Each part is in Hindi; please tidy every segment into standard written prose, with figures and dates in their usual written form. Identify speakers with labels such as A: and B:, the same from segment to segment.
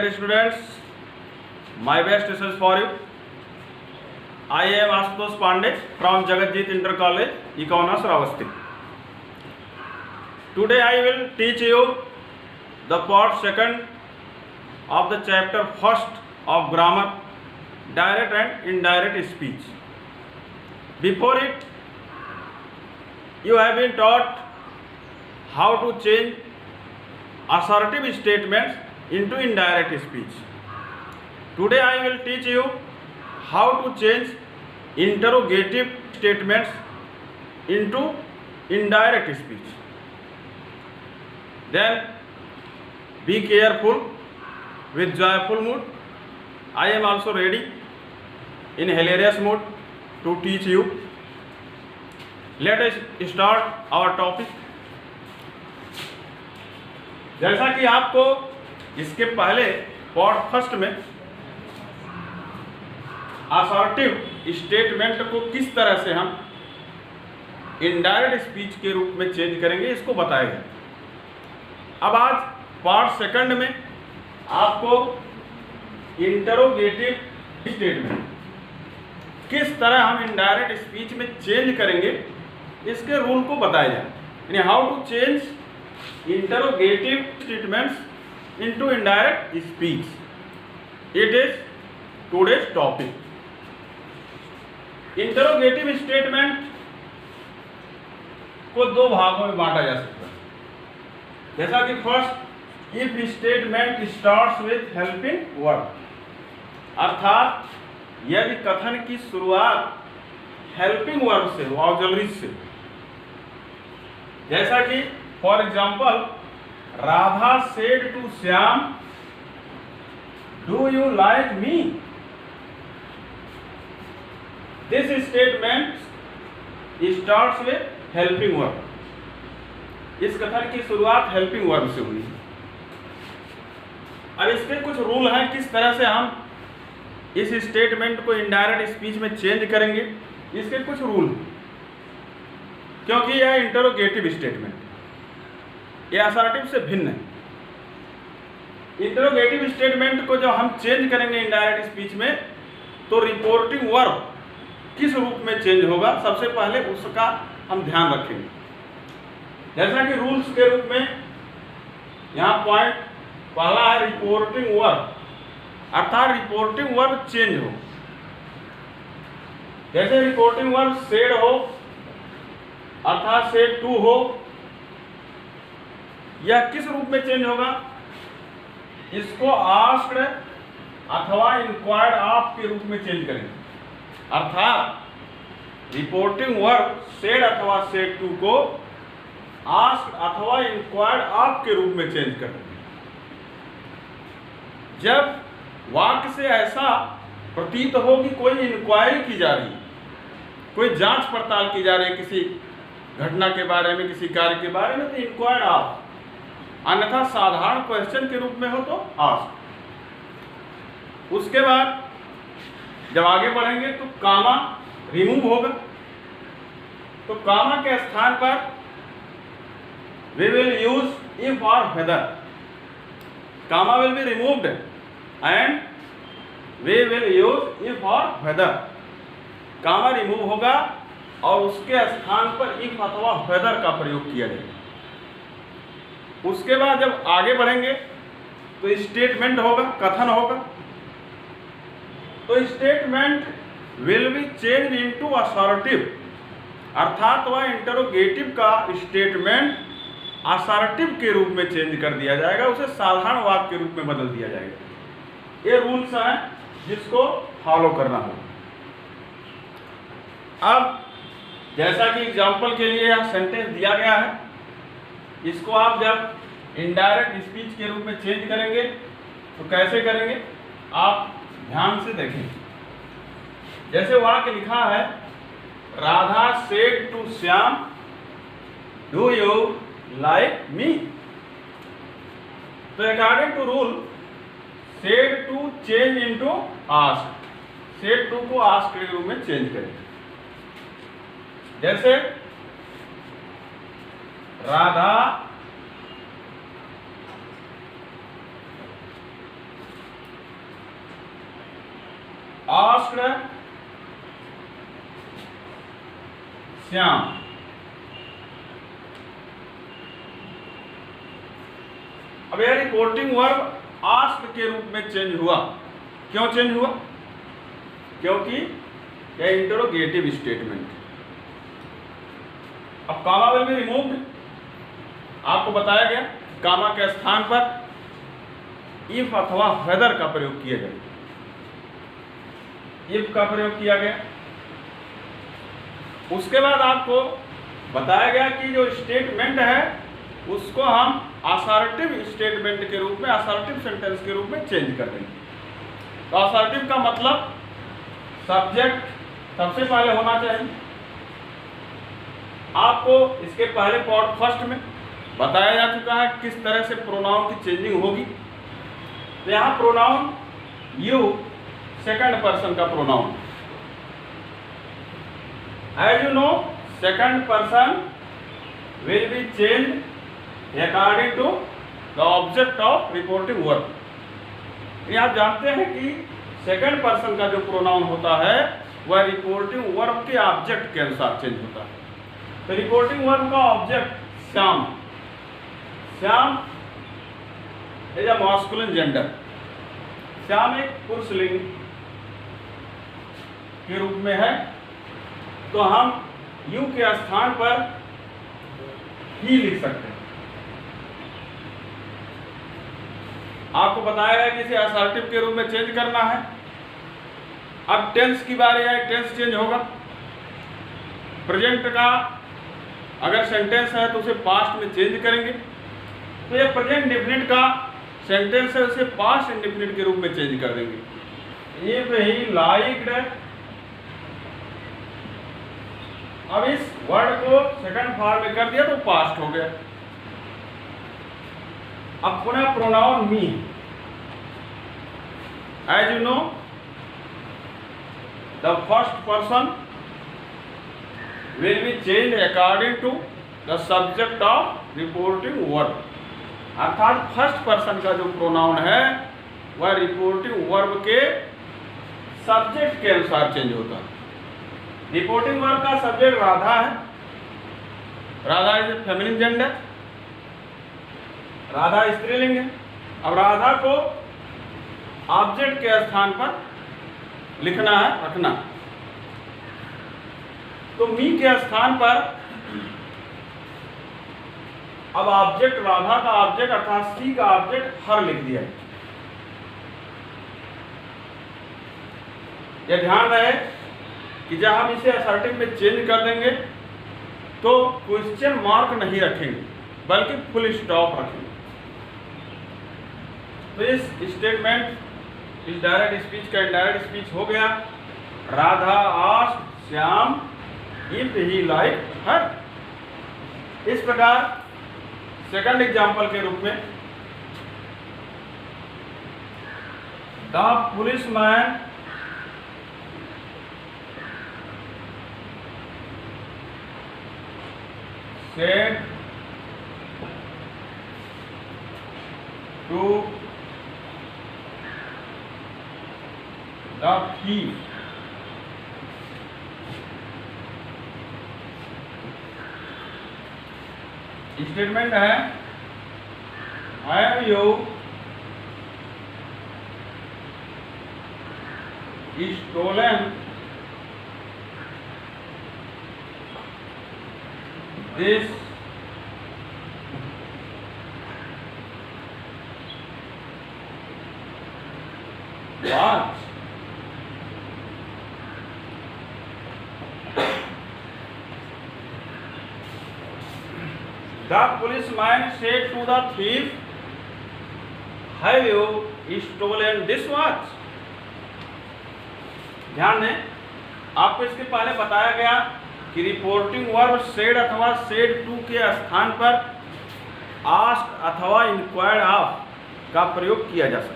A: dear students, my best wishes for you. I am Ashutosh Pandey from Jagatjit Inter College, Econas, Ravasti. Today I will teach you the part second of the chapter first of grammar, direct and indirect speech. Before it, you have been taught how to change assertive statements into indirect speech. Today I will teach you how to change interrogative statements into indirect speech. Then be careful with joyful mood. I am also ready in hilarious mood to teach you. Let us start our topic. जैसा कि आपको इसके पहले पार्ट फर्स्ट में असर्टिव स्टेटमेंट को किस तरह से हम इनडायरेक्ट स्पीच के रूप में चेंज करेंगे इसको बताया गया। अब आज पार्ट सेकंड में आपको इंटरोगेटिव स्टेटमेंट किस तरह हम इनडायरेक्ट स्पीच में चेंज करेंगे इसके रूल को बताया जाए, यानी how to change interrogative statements into indirect speech. It is today's topic. Interrogative statement को दो भागों में बांटा जा सकता है। जैसा कि first, if statement starts with helping verb, अर्थात यदि कथन की शुरुआत हेल्पिंग वर्ब से हो, ऑक्सिलरी से। जैसा कि for example, Radha said to Shyam, do you like me. This statement starts with helping verb. इस कथन की शुरुआत हेल्पिंग वर्ब से हुई है। अब इसके कुछ रूल हैं किस तरह से हम इस स्टेटमेंट को इनडायरेक्ट स्पीच में चेंज करेंगे। इसके कुछ रूल, क्योंकि यह इंटरोगेटिव स्टेटमेंट, यह असर्टिव से भिन्न है। इंटरोगेटिव स्टेटमेंट को जब हम चेंज करेंगे इनडायरेक्ट स्पीच में, तो रिपोर्टिंग वर्ब किस रूप में चेंज होगा, सबसे पहले उसका हम ध्यान रखेंगे। जैसा कि रूल्स के रूप में यहाँ पॉइंट पहला है रिपोर्टिंग वर्ब, अर्थात रिपोर्टिंग वर्ब चेंज हो। जैसे रिपोर्टिंग वर्ब सेड हो, अर्थात सेड टू हो, यह किस रूप में चेंज होगा, इसको आस्क्ड अथवा इंक्वायर्ड ऑफ के रूप में चेंज करेंगे। अर्थात रिपोर्टिंग वर्ब सेड अथवा सेड टू को आस्क्ड अथवा इंक्वायर्ड ऑफ के रूप में चेंज करेंगे। जब वाक्य से ऐसा प्रतीत हो कि कोई इंक्वायरी की जा रही है, कोई जांच पड़ताल की जा रही है किसी घटना के बारे में, किसी कार्य के बारे में, तो इंक्वायर्ड ऑफ। अन्यथा साधारण क्वेश्चन के रूप में हो तो आस्क। उसके बाद जब आगे बढ़ेंगे तो कामा रिमूव होगा, तो कामा के स्थान पर वी विल यूज इफ और whether. Comma will be removed and we will use if और वेदर। कामा रिमूव होगा और उसके स्थान पर इफ अथवा वेदर का प्रयोग किया जाएगा। उसके बाद जब आगे बढ़ेंगे तो स्टेटमेंट होगा, कथन होगा, तो statement will be change into assertive, अर्थात वह इंटरोगेटिव का स्टेटमेंट असर्टिव के रूप में चेंज कर दिया जाएगा, उसे साधारण वाक्य के रूप में बदल दिया जाएगा। ये रूल्स हैं जिसको फॉलो करना होगा। अब जैसा कि एग्जाम्पल के लिए यह सेंटेंस दिया गया है, इसको आप जब इनडायरेक्ट स्पीच के रूप में चेंज करेंगे तो कैसे करेंगे, आप ध्यान से देखें। जैसे वाक्य लिखा है, Radha said to Shyam, do you like me. तो according to rule, said to change into ask, said to को आस्क के रूप में चेंज करेंगे। जैसे राधा आस्क्ड श्याम। अब यह रिपोर्टिंग वर्ब आस्क्ड के रूप में चेंज हुआ। क्यों चेंज हुआ? क्योंकि यह इंटरोगेटिव स्टेटमेंट। अब कामा विल बी रिमूव्ड। आपको बताया गया कामा के स्थान पर इफ अथवा वेदर का प्रयोग किया जाए। इफ का प्रयोग किया गया। उसके बाद आपको बताया गया कि जो स्टेटमेंट है उसको हम असर्टिव स्टेटमेंट के रूप में, असर्टिव सेंटेंस के रूप में चेंज कर देंगे। तो असर्टिव का मतलब सब्जेक्ट सबसे पहले होना चाहिए। आपको इसके पहले पार्ट फर्स्ट में बताया जा चुका है किस तरह से प्रोनाउन की चेंजिंग होगी। तो यहाँ प्रोनाउन यू सेकंड पर्सन का pronoun. As you know second person will be change according to the object of reporting verb. ये आप जानते हैं कि सेकंड पर्सन का जो प्रोनाउन होता है वह रिपोर्टिंग वर्ब के ऑब्जेक्ट के अनुसार चेंज होता है। तो रिपोर्टिंग वर्ब का object Shyam. Shyam is a masculine gender. Shyam एक पुरुष लिंग के रूप में है। तो हम यू के स्थान पर ही लिख सकते हैं। आपको बताया गया कि इसे असर्टिव के रूप में चेंज करना है। अब टेंस की बारी आए, टेंस चेंज होगा। प्रेजेंट का अगर सेंटेंस है तो उसे पास्ट में चेंज करेंगे। तो ये प्रेजेंट इंडेफिनिट का सेंटेंस है, उसे पास्ट इंडेफिनिट के रूप में चेंज कर देंगे। इफ ही लाइक्ड, अब इस वर्ड को सेकंड फॉर्म में कर दिया तो पास्ट हो गया। अब पुनः pronoun me. As you know the first person will be change according to the subject of reporting verb. अर्थात फर्स्ट पर्सन का जो प्रोनाउन है वह रिपोर्टिंग वर्ब के सब्जेक्ट के अनुसार चेंज होता है। रिपोर्टिंग वर्ब का सब्जेक्ट राधा है। Radha is a feminine gender. Radha स्त्रीलिंग है। अब राधा को ऑब्जेक्ट के स्थान पर लिखना है, रखना। तो मी के स्थान पर अब ऑब्जेक्ट राधा का ऑब्जेक्ट अर्थात सी का ऑब्जेक्ट हर लिख दिया है। यह ध्यान रहे कि जब हम इसे असर्टिव में चेंज कर देंगे तो क्वेश्चन मार्क नहीं रखेंगे बल्कि फुल स्टॉप रखेंगे। तो इस स्टेटमेंट इस डायरेक्ट स्पीच का इनडायरेक्ट स्पीच हो गया। Radha asked Shyam if he like her. इस प्रकार सेकंड एग्जाम्पल के रूप में the policeman said to the thief, statement है have you stolen this watch? The policeman said to the thief, have you stolen this watch? ध्यान दें, आपको इसके पहले बताया गया कि रिपोर्टिंग वर्ब सेड अथवा सेड टू के स्थान पर आस्क अथवा इंक्वायर्ड ऑफ का प्रयोग किया जा सकता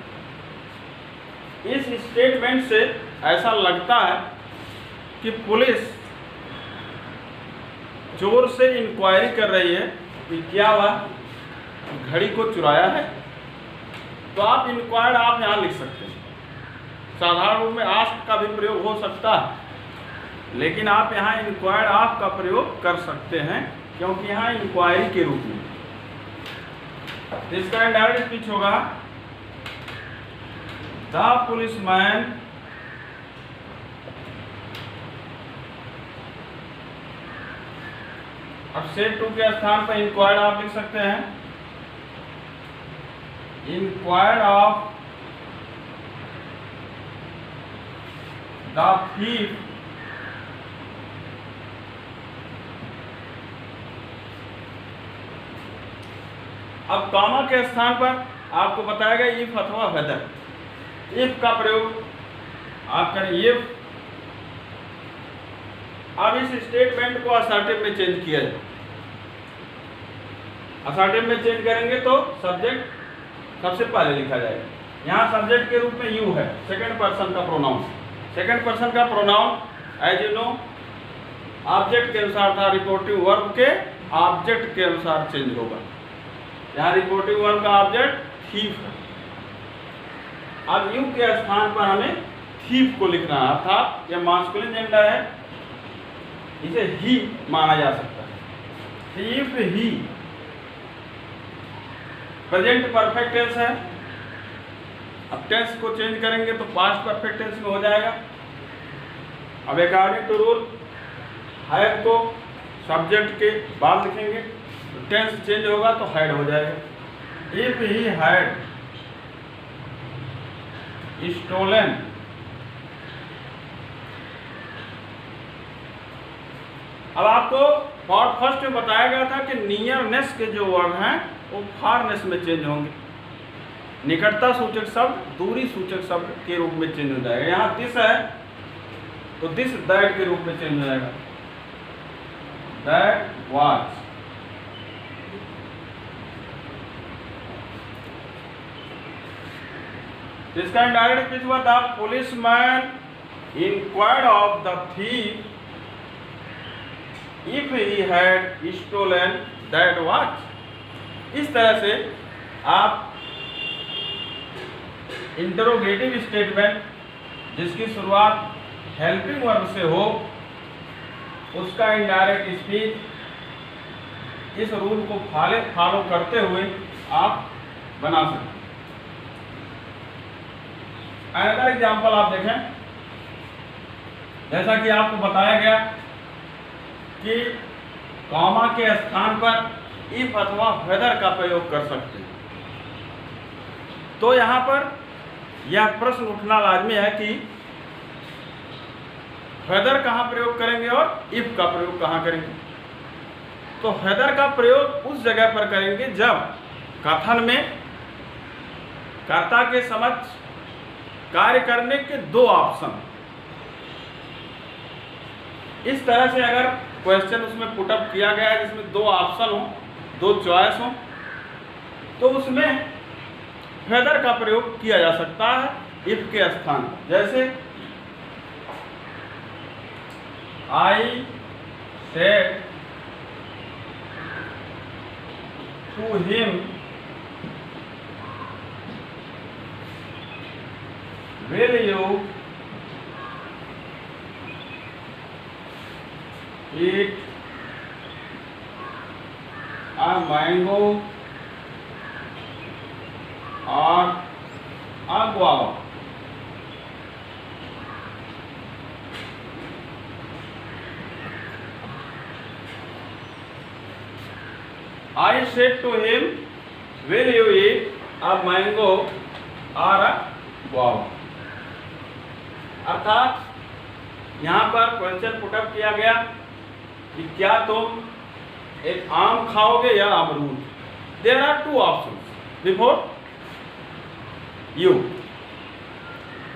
A: है। इस स्टेटमेंट से ऐसा लगता है कि पुलिस जोर से इंक्वायरी कर रही है कि क्या वह घड़ी को चुराया है। तो आप इंक्वायर्ड आप यहाँ लिख सकते हैं। साधारण रूप में आस्क्ड का भी प्रयोग हो सकता है, लेकिन आप यहाँ इंक्वायर्ड ऑफ का प्रयोग कर सकते हैं क्योंकि यहाँ इंक्वायरी के रूप में। तो इसका इनडायरेक्ट स्पीच होगा द पुलिसमैन अब सेड टू के स्थान पर इंक्वायर्ड आप लिख सकते हैं, इंक्वायर्ड ऑफ द थीफ अब कॉमा के स्थान पर आपको बताया गया इफ अथवा वेदर। इफ का प्रयोग आप करें इफ। अब इस स्टेटमेंट को असर्टिव में चेंज किया जाए। असर्टिव में चेंज करेंगे तो सब्जेक्ट सबसे पहले लिखा जाएगा। यहाँ सब्जेक्ट के रूप में यू है, सेकंड पर्सन का प्रोनाउन। सेकंड पर्सन का pronoun as you know object के अनुसार था, रिपोर्टिव वर्ब के ऑब्जेक्ट के अनुसार चेंज होगा। यहाँ रिपोर्टिव वर्ब का ऑब्जेक्ट थीफ है। अब यू के स्थान पर हमें थीफ को लिखना है, अर्थात यह मास्कुलिन जेंडर है, इसे ही माना जा सकता है। थीफ ही प्रेजेंट परफेक्ट टेंस है। अब टेंस को चेंज करेंगे तो पास्ट परफेक्ट टेंस में हो जाएगा। अब अकॉर्डिंग टू रूल हैव को सब्जेक्ट के बाद लिखेंगे, तो टेंस चेंज होगा तो हैड हो जाएगा। इफ ही हैड स्टोलन, अब आपको पार्ट फर्स्ट में बताया गया था कि नियरनेस के जो वर्ड हैं वो फारनेस में चेंज होंगे। निकटता सूचक शब्द दूरी सूचक शब्द के रूप में चेंज हो जाएगा। यहाँ दिस है तो दिस दैट के रूप में चेंज हो जाएगा, दैट वाज। इसका इनडायरेक्ट स्पीच हुआ the policeman inquired of the thief if he had stolen that watch. इस तरह से आप इंटरोगेटिव स्टेटमेंट जिसकी शुरुआत हेल्पिंग वर्ब से हो उसका इनडायरेक्ट स्पीच इस रूल को फॉलो करते हुए आप बना सकते हैं। अनदर एग्जाम्पल आप देखें, जैसा कि आपको बताया गया कि कॉमा के स्थान पर इफ अथवा वेदर का प्रयोग कर सकते हैं, तो यहाँ पर यह प्रश्न उठना लाजमी है कि वेदर कहाँ प्रयोग करेंगे और इफ का प्रयोग कहाँ करेंगे। तो वेदर का प्रयोग उस जगह पर करेंगे जब कथन में कर्ता के समक्ष कार्य करने के दो ऑप्शन, इस तरह से अगर क्वेश्चन उसमें पुटअप किया गया है जिसमें दो ऑप्शन हो, दो चॉइस हो, तो उसमें वेदर का प्रयोग किया जा सकता है इफ के स्थान। जैसे I said to him will you eat a mango or a guava? I said to him, will you eat a mango or a guava? अर्थात यहाँ पर क्वेश्चन पुटअप किया गया कि क्या तुम एक आम खाओगे या अमरूद। There are two options before you,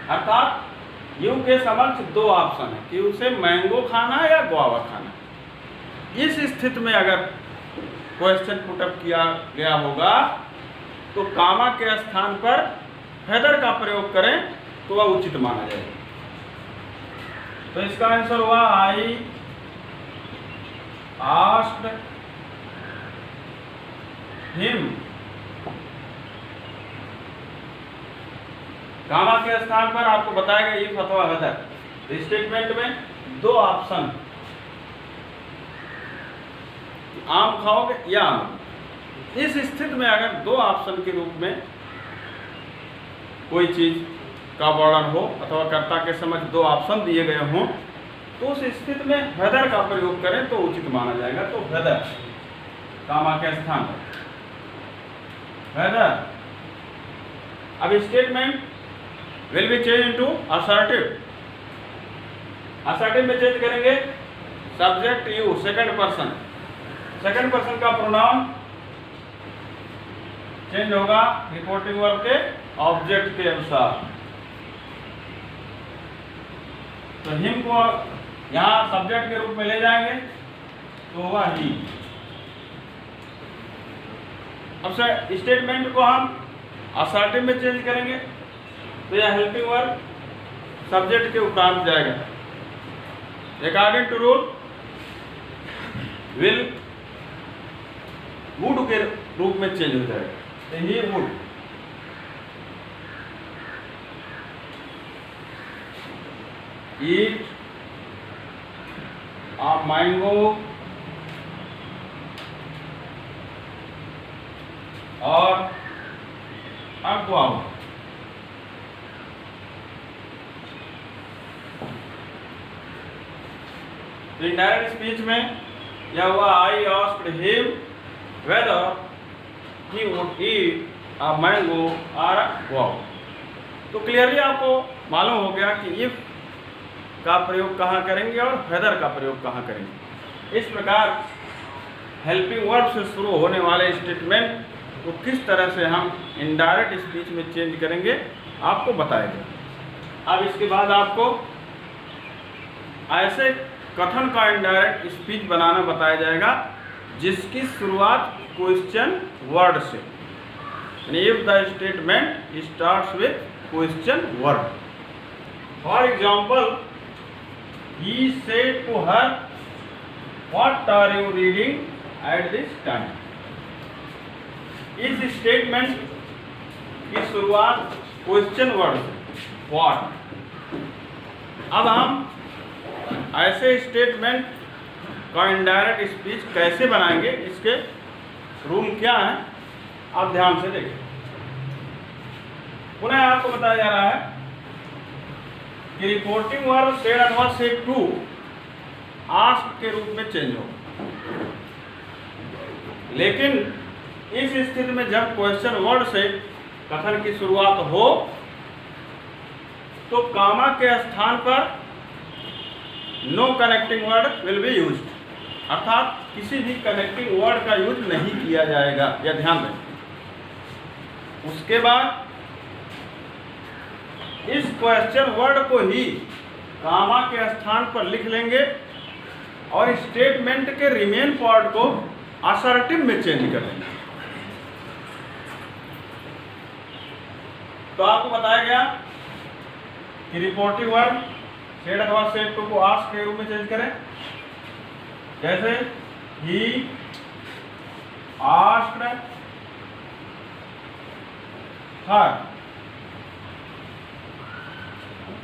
A: अर्थात यू के समक्ष दो ऑप्शन है कि उसे मैंगो खाना है या गुआवा खाना। इस स्थिति में अगर क्वेश्चन पुटअप किया गया होगा तो कामा के स्थान पर वेदर का प्रयोग करें तो वह उचित माना जाएगा। तो इसका आंसर हुआ आई आस्क्ड हिम कामा के स्थान पर आपको बताया गया इफ अथवा वेदर। स्टेटमेंट में दो ऑप्शन, आम खाओगे या आम। इस स्थिति में अगर दो ऑप्शन के रूप में कोई चीज का वर्णन हो अथवा कर्ता के समझ दो ऑप्शन दिए गए हों तो उस स्थिति में वेदर का प्रयोग करें तो उचित माना जाएगा। तो वेदर कामा के स्थान पर वेदर। अब statement will be change into assertive. Assertive में चेंज करेंगे subject you, second person. Second person का प्रोनाउन चेंज होगा रिपोर्टिंग वर्ब के ऑब्जेक्ट के अनुसार। तो हिम को यहां सब्जेक्ट के रूप में ले जाएंगे तो होगा ही। अब से स्टेटमेंट को हम असर्टिव में चेंज करेंगे तो यह हेल्पिंग वर्ब सब्जेक्ट के उपरांत जाएगा। According to rule will would के रूप में चेंज हो जाएगा। He would. Eat a mango और a guava। तो इनडायरेक्ट स्पीच में यह हुआ I asked him whether he would eat a mango or a guava। तो क्लियरली आपको मालूम हो गया कि इफ का प्रयोग कहाँ करेंगे और वेदर का प्रयोग कहाँ करेंगे। इस प्रकार हेल्पिंग वर्ब से शुरू होने वाले स्टेटमेंट को किस तरह से हम इनडायरेक्ट स्पीच में चेंज करेंगे आपको बताएगा। अब इसके बाद आपको ऐसे कथन का इनडायरेक्ट स्पीच बनाना बताया जाएगा जिसकी शुरुआत क्वेश्चन वर्ड से, if the statement starts with question word. For example, he said to her, what are you reading at this time। इस स्टेटमेंट की शुरुआत क्वेश्चन वर्ड से what। अब हम ऐसे स्टेटमेंट का इनडायरेक्ट स्पीच कैसे बनाएंगे, इसके रूल क्या है आप ध्यान से देखें। पुनः आपको बताया जा रहा है कि रिपोर्टिंग वर्ब सेड अथवा सेड टू आस्क के रूप में चेंज होगा। लेकिन इस स्थिति में जब क्वेश्चन वर्ड से कथन की शुरुआत हो तो कामा के स्थान पर no connecting word will be used, अर्थात किसी भी कनेक्टिंग वर्ड का यूज नहीं किया जाएगा, यह ध्यान रखें। उसके बाद इस क्वेश्चन वर्ड को ही कामा के स्थान पर लिख लेंगे और स्टेटमेंट के रिमेन पार्ट को असर्टिव में चेंज कर देंगे। तो आपको बताया गया कि रिपोर्टिंग वर्ड सेड अथवा सेड टू को आस्क के रूप में चेंज करें। जैसे ही आस्क्ड हर।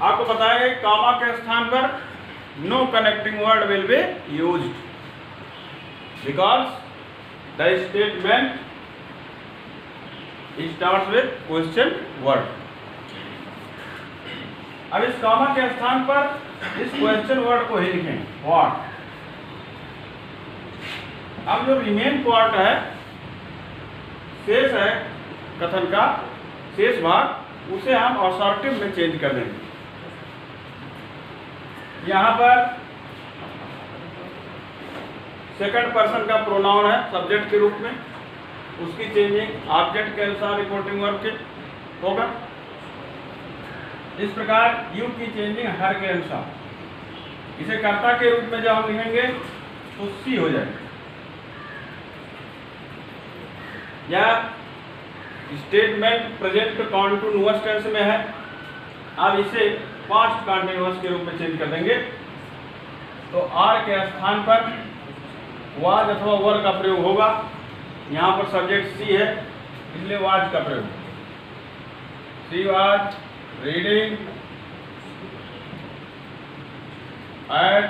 A: आपको बताया गया कामा के स्थान पर no connecting word will be used because the statement starts with question word. अब इस कामा के स्थान पर इस क्वेश्चन वर्ड को ही लिखें व्हाट। अब जो रिमेन पार्ट है, शेष है कथन का शेष भाग, उसे हम असर्टिव में चेंज कर देंगे। यहाँ पर सेकंड पर्सन का प्रोनाउन है सब्जेक्ट के रूप में, उसकी चेंजिंग ऑब्जेक्ट के अनुसार रिपोर्टिंग वर्ब के होगा। इस प्रकार यू की चेंजिंग हर के अनुसार। इसे कर्ता के रूप में जब हम लिखेंगे तो सी हो जाएगा। या स्टेटमेंट प्रेजेंट कॉन्टिन्यूअस टेंस में है, अब इसे पास्ट कॉन्टिन्यूअस के रूप में चेंज कर देंगे। तो आर के स्थान पर वाज अथवा वर का प्रयोग होगा। यहाँ पर सब्जेक्ट सी है इसलिए वाज का प्रयोग। She was reading at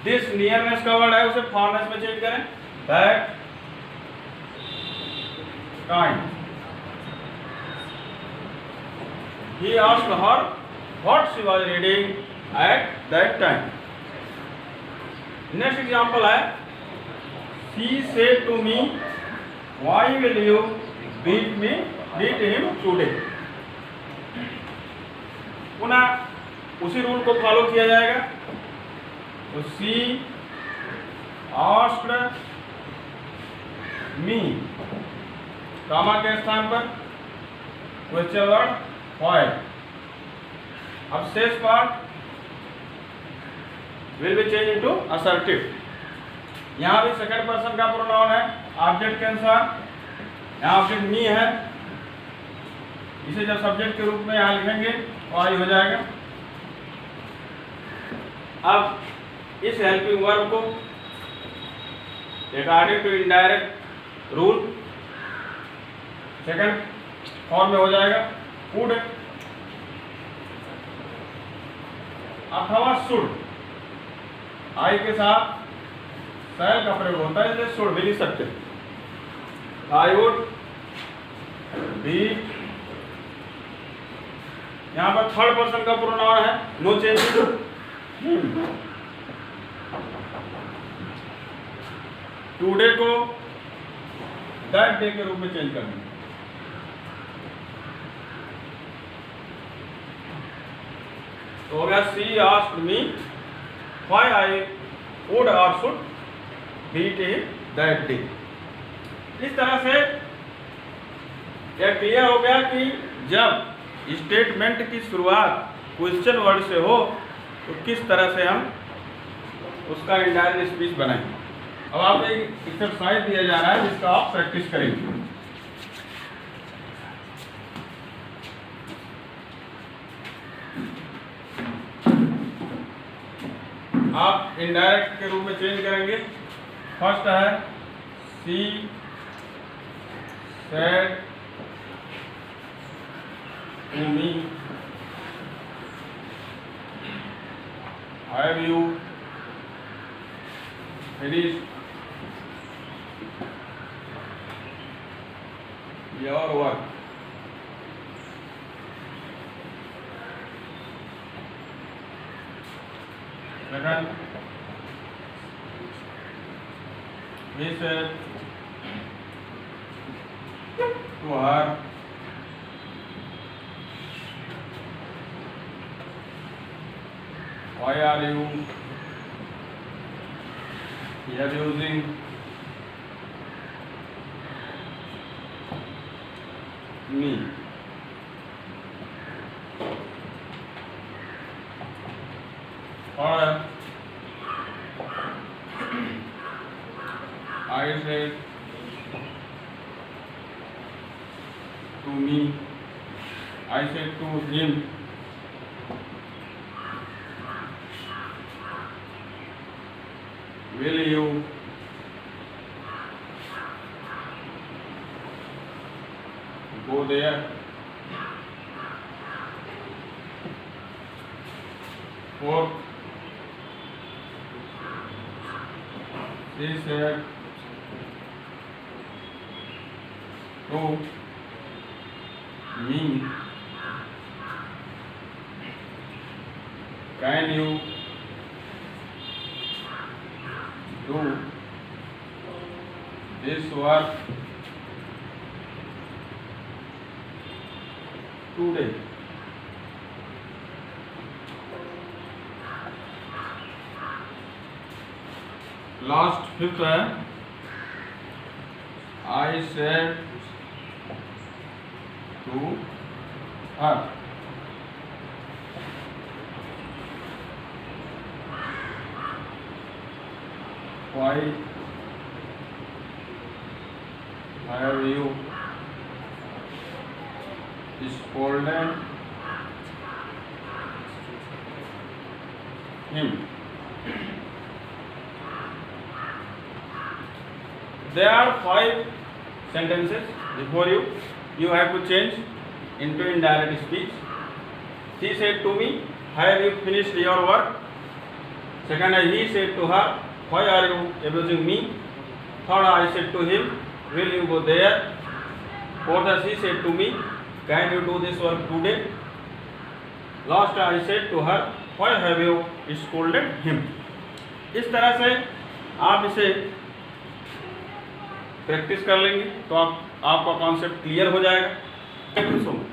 A: this nearness का वर्ड है उसे फारनेस में चेंज करें, that time. He asked her what she was reading at that time. Next example है, she said to me, why will you beat him today? पुनः उसी रूल को फॉलो किया जाएगा। तो she asked me, कामा के स्थान पर क्वेश्चन वर्ड why। अब शेष part will be change into assertive. यहाँ भी सेकंड पर्सन का प्रोनाउन है ऑब्जेक्ट के अनुसार, यहाँ ऑब्जेक्ट मी है, इसे जब सब्जेक्ट के रूप में यहाँ लिखेंगे तो आई हो जाएगा। अब इस हेल्पिंग वर्ब को according to indirect rule second form में हो जाएगा, वुड अथवा शुड। आई के साथ शैल का प्रयोग होता है, इसलिए शुड भी लिख सकते हैं। आई वुड बी, यहां पर थर्ड पर्सन का प्रोनाउन है, नो चेंज टू टुडे को दैट डे के रूप में चेंज करना। तो हो गया she asked me why I would और should beat him that day. इस तरह से यह क्लियर हो गया कि जब स्टेटमेंट की शुरुआत क्वेश्चन वर्ड से हो तो किस तरह से हम उसका इनडायरेक्ट स्पीच बनाएंगे। अब आप एक एक्सरसाइज दिया जा रहा है जिसका आप प्रैक्टिस करेंगे। आप इनडायरेक्ट के रूप में चेंज करेंगे। फर्स्ट है she said to me, have you finished your work. Second, he said to her, why are you abusing me? Or I said to me, I said to him, will you go there? Fourth, she said to me, can you do this work today? Last fifth है I said to her, why have you scolded him? There are 5 sentences before you. You have to change into indirect speech. She said to me, have you finished your work? Second, he said to her, why are you abusing me? Third, I said to him, will you go there? Fourth, she said to me, can you do this work today? Last, I said to her, why have you scolded him? इस तरह से आप इसे प्रैक्टिस कर लेंगे तो आपका कॉन्सेप्ट क्लियर हो जाएगा। Thank you so much.